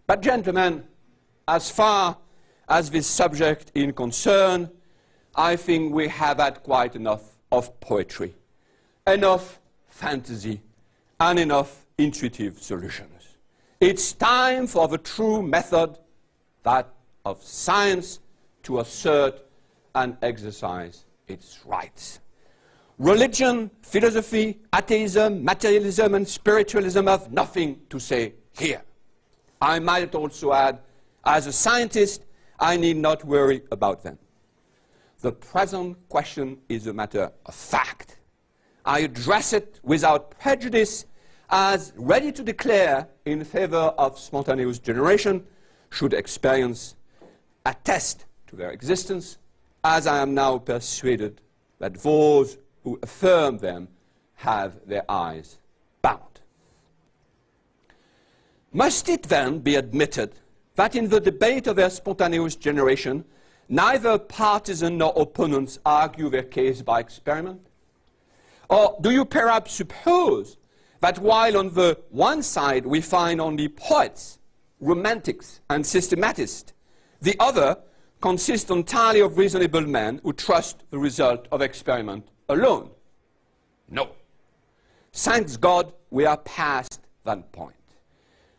But gentlemen, as far as this subject is concerned, I think we have had quite enough of poetry, enough fantasy, and enough intuitive solutions. It's time for the true method, that of science, to assert and exercise its rights. Religion, philosophy, atheism, materialism, and spiritualism have nothing to say here. I might also add, as a scientist, I need not worry about them. The present question is a matter of fact. I address it without prejudice, as ready to declare in favor of spontaneous generation, should experience attest to their existence, as I am now persuaded that those who affirm them have their eyes bound. Must it then be admitted that in the debate of their spontaneous generation, neither partisan nor opponents argue their case by experiment? Or do you perhaps suppose that while on the one side we find only poets, romantics, and systematists, the other consists entirely of reasonable men who trust the result of experiment alone? No. Thank God we are past that point.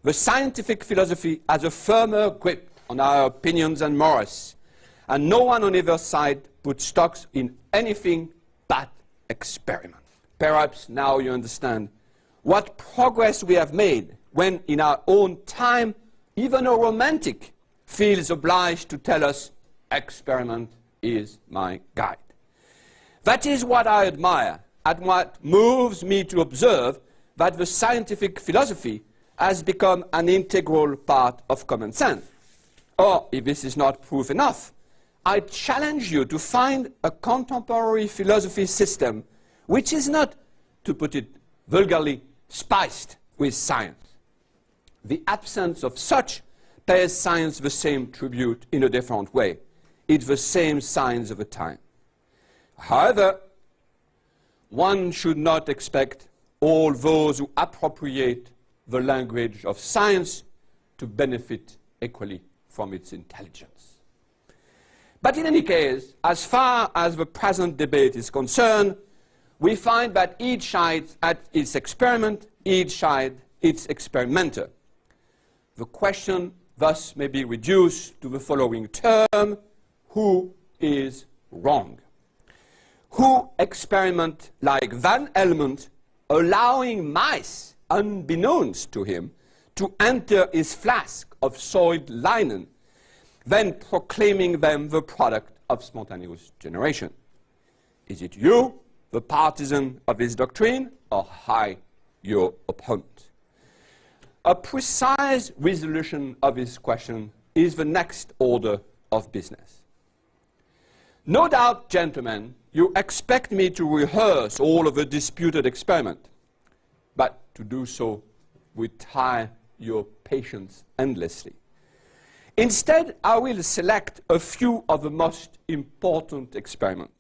The scientific philosophy has a firmer grip on our opinions and morals, and no one on either side puts stocks in anything but experiment. Perhaps now you understand what progress we have made when in our own time even a romantic feels obliged to tell us experiment is my guide. That is what I admire and what moves me to observe that the scientific philosophy has become an integral part of common sense. Or, if this is not proof enough, I challenge you to find a contemporary philosophy system which is not, to put it vulgarly, spiced with science. The absence of such pays science the same tribute in a different way. It's the same signs of the time. However, one should not expect all those who appropriate the language of science to benefit equally from its intelligence. But in any case, as far as the present debate is concerned, we find that each side at its experiment, each side its experimenter. The question thus may be reduced to the following term: who is wrong? Who experiment like Van Helmont, allowing mice, unbeknownst to him, to enter his flask of soiled linen, then proclaiming them the product of spontaneous generation? Is it you, the partisan of his doctrine, or I, your opponent? A precise resolution of this question is the next order of business. No doubt, gentlemen, you expect me to rehearse all of the disputed experiment, but to do so would tire your patience endlessly. Instead, I will select a few of the most important experiments.